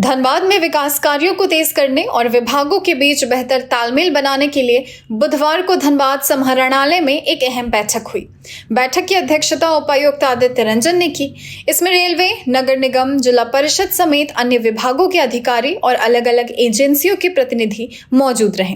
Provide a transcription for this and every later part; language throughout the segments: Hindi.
धनबाद में विकास कार्यों को तेज करने और विभागों के बीच बेहतर तालमेल बनाने के लिए बुधवार को धनबाद समाहरणालय में एक अहम बैठक हुई। बैठक की अध्यक्षता उपायुक्त आदित्य रंजन ने की। इसमें रेलवे, नगर निगम, जिला परिषद समेत अन्य विभागों के अधिकारी और अलग अलग एजेंसियों के प्रतिनिधि मौजूद रहे।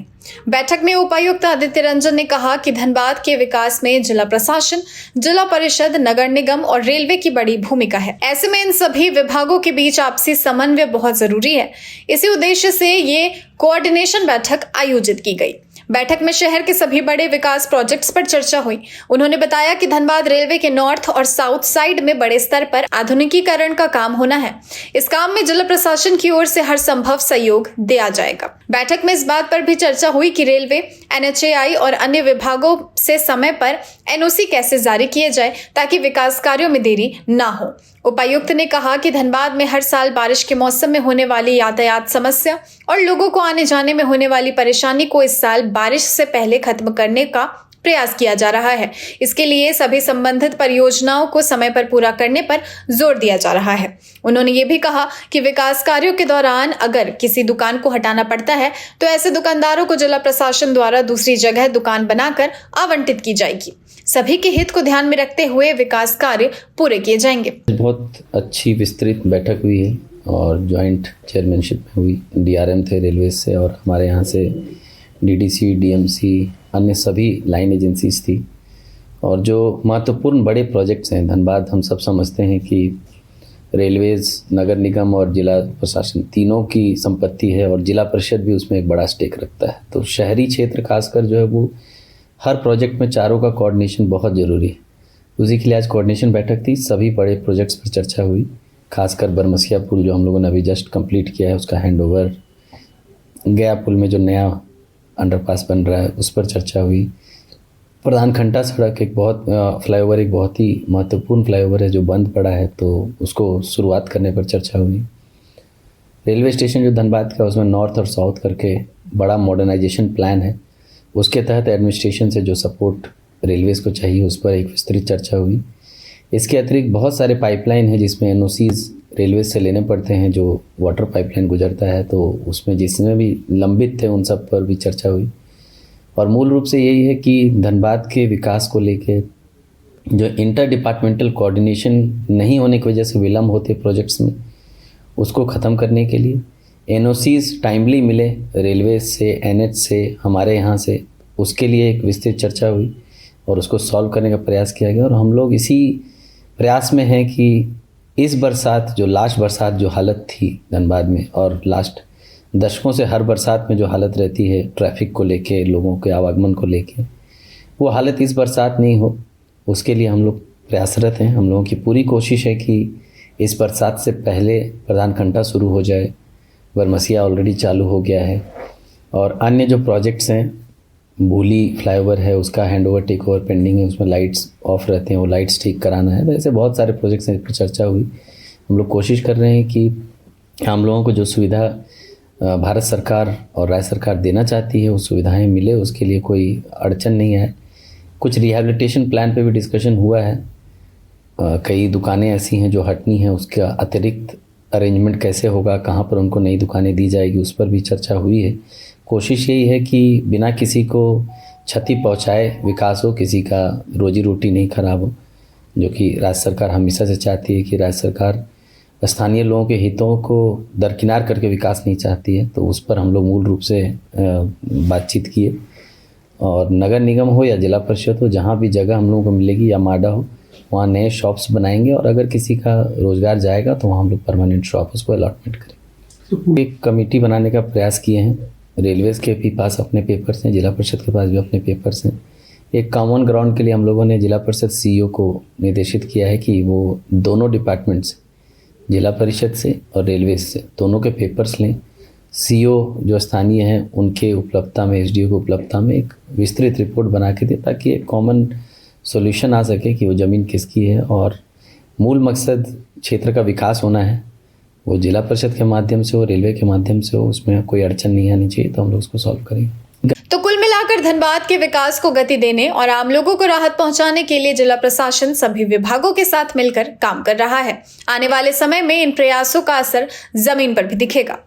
बैठक में उपायुक्त आदित्य रंजन ने कहा कि धनबाद के विकास में जिला प्रशासन, जिला परिषद, नगर निगम और रेलवे की बड़ी भूमिका है। ऐसे में इन सभी विभागों के बीच आपसी समन्वय बहुत जरूरी है। इसी उद्देश्य से ये कोऑर्डिनेशन बैठक आयोजित की गई। बैठक में शहर के सभी बड़े विकास प्रोजेक्ट्स पर चर्चा हुई। उन्होंने बताया कि धनबाद रेलवे के नॉर्थ और साउथ साइड में बड़े स्तर पर आधुनिकीकरण का काम होना है। इस काम में जिला प्रशासन की ओर से हर संभव सहयोग दिया जाएगा। बैठक में इस बात पर भी चर्चा हुई कि रेलवे, NHAI और अन्य विभागों से समय पर NOC कैसे जारी किए जाए ताकि विकास कार्यों में देरी ना हो। उपायुक्त ने कहा कि धनबाद में हर साल बारिश के मौसम में होने वाली यातायात समस्या और लोगों को आने जाने में होने वाली परेशानी को इस साल बारिश से पहले खत्म करने का प्रयास किया जा रहा है। इसके लिए सभी संबंधित परियोजनाओं को समय पर पूरा करने पर जोर दिया जा रहा है। उन्होंने ये भी कहा कि विकास कार्यों के दौरान अगर किसी दुकान को हटाना पड़ता है तो ऐसे दुकानदारों को जिला प्रशासन द्वारा दूसरी जगह दुकान बनाकर आवंटित की जाएगी। सभी के हित को ध्यान में रखते हुए विकास कार्य पूरे किए जाएंगे। बहुत अच्छी विस्तृत बैठक हुई है और ज्वाइंट चेयरमैनशिप में हुई। DRM थे रेलवे से और हमारे यहाँ से DDC, DMC, अन्य सभी लाइन एजेंसीज थी। और जो महत्वपूर्ण बड़े प्रोजेक्ट्स हैं धनबाद, हम सब समझते हैं कि रेलवेज़, नगर निगम और जिला प्रशासन तीनों की संपत्ति है और जिला परिषद भी उसमें एक बड़ा स्टेक रखता है। तो शहरी क्षेत्र खासकर जो है वो हर प्रोजेक्ट में चारों का कोऑर्डिनेशन बहुत ज़रूरी है। उसी के लिए आज कोऑर्डिनेशन बैठक थी। सभी बड़े प्रोजेक्ट्स पर चर्चा हुई। खासकर बरमसिया पुल जो हम लोगों ने अभी जस्ट कंप्लीट किया है उसका हैंडओवर, गया पुल में जो नया अंडरपास बन रहा है उस पर चर्चा हुई। प्रधान खंडा सड़क एक फ्लाईओवर एक बहुत ही महत्वपूर्ण फ्लाईओवर है जो बंद पड़ा है, तो उसको शुरुआत करने पर चर्चा हुई। रेलवे स्टेशन जो धनबाद का उसमें नॉर्थ और साउथ करके बड़ा मॉडर्नाइजेशन प्लान है, उसके तहत एडमिनिस्ट्रेशन से जो सपोर्ट रेलवेज़ को चाहिए उस पर एक विस्तृत चर्चा हुई। इसके अतिरिक्त बहुत सारे पाइपलाइन हैं जिसमें NOCs रेलवे से लेने पड़ते हैं। जो वाटर पाइपलाइन गुजरता है तो उसमें जिसमें भी लंबित थे उन सब पर भी चर्चा हुई। और मूल रूप से यही है कि धनबाद के विकास को लेके जो इंटर डिपार्टमेंटल कोऑर्डिनेशन नहीं होने की वजह से विलम्ब होते प्रोजेक्ट्स में, उसको ख़त्म करने के लिए NOCs टाइमली मिले रेलवे से, NH से, हमारे यहाँ से, उसके लिए एक विस्तृत चर्चा हुई और उसको सॉल्व करने का प्रयास किया गया। और हम लोग इसी प्रयास में हैं कि इस बरसात, जो लास्ट बरसात जो हालत थी धनबाद में और लास्ट दशकों से हर बरसात में जो हालत रहती है ट्रैफिक को लेके, लोगों के आवागमन को लेके, वो हालत इस बरसात नहीं हो, उसके लिए हम लोग प्रयासरत हैं। हम लोगों की पूरी कोशिश है कि इस बरसात से पहले प्रधान खंडा शुरू हो जाए। बरमसिया ऑलरेडी चालू हो गया है और अन्य जो प्रोजेक्ट्स हैं, भूली फ्लाईओवर है उसका हैंडओवर टेक ओवर पेंडिंग है, उसमें लाइट्स ऑफ रहते हैं, वो लाइट्स ठीक कराना है। तो ऐसे बहुत सारे प्रोजेक्ट्स हैं, इस पर चर्चा हुई। हम लोग कोशिश कर रहे हैं कि हम लोगों को जो सुविधा भारत सरकार और राज्य सरकार देना चाहती है वो सुविधाएं मिले, उसके लिए कोई अड़चन नहीं है। कुछ रिहैबिलिटेशन प्लान पे भी डिस्कशन हुआ है। कई दुकानें ऐसी हैं जो हटनी हैं, उसका अतिरिक्त अरेंजमेंट कैसे होगा, कहाँ पर उनको नई दुकानें दी जाएगी, उस पर भी चर्चा हुई है। कोशिश यही है कि बिना किसी को क्षति पहुंचाए विकास हो, किसी का रोजी रोटी नहीं खराब हो, जो कि राज्य सरकार हमेशा से चाहती है कि राज्य सरकार स्थानीय लोगों के हितों को दरकिनार करके विकास नहीं चाहती है। तो उस पर हम लोग मूल रूप से बातचीत किए। और नगर निगम हो या जिला परिषद हो, जहाँ भी जगह हम लोगों को मिलेगी या माडा हो, वहाँ नए शॉप्स बनाएंगे और अगर किसी का रोज़गार जाएगा तो वहाँ हम लोग परमानेंट शॉप उसको अलॉटमेंट करेंगे। एक कमेटी बनाने का प्रयास किए हैं। रेलवेज़ के भी पास अपने पेपर्स हैं, जिला परिषद के पास भी अपने पेपर्स हैं। एक कॉमन ग्राउंड के लिए हम लोगों ने जिला परिषद CEO को निर्देशित किया है कि वो दोनों डिपार्टमेंट से, जिला परिषद से और रेलवे से, दोनों के पेपर्स लें। CO जो स्थानीय हैं उनके उपलब्धता में, SDO को उपलब्धता में एक विस्तृत रिपोर्ट बना के दे ताकि एक कॉमन सॉल्यूशन आ सके कि वो ज़मीन किसकी है। और मूल मकसद क्षेत्र का विकास होना है, वो जिला परिषद के माध्यम से हो, रेलवे के माध्यम से हो, उसमें कोई अड़चन नहीं आनी चाहिए। तो हम लोग उसको सॉल्व करेंगे। तो कुल मिलाकर धनबाद के विकास को गति देने और आम लोगों को राहत पहुंचाने के लिए जिला प्रशासन सभी विभागों के साथ मिलकर काम कर रहा है। आने वाले समय में इन प्रयासों का असर जमीन पर भी दिखेगा।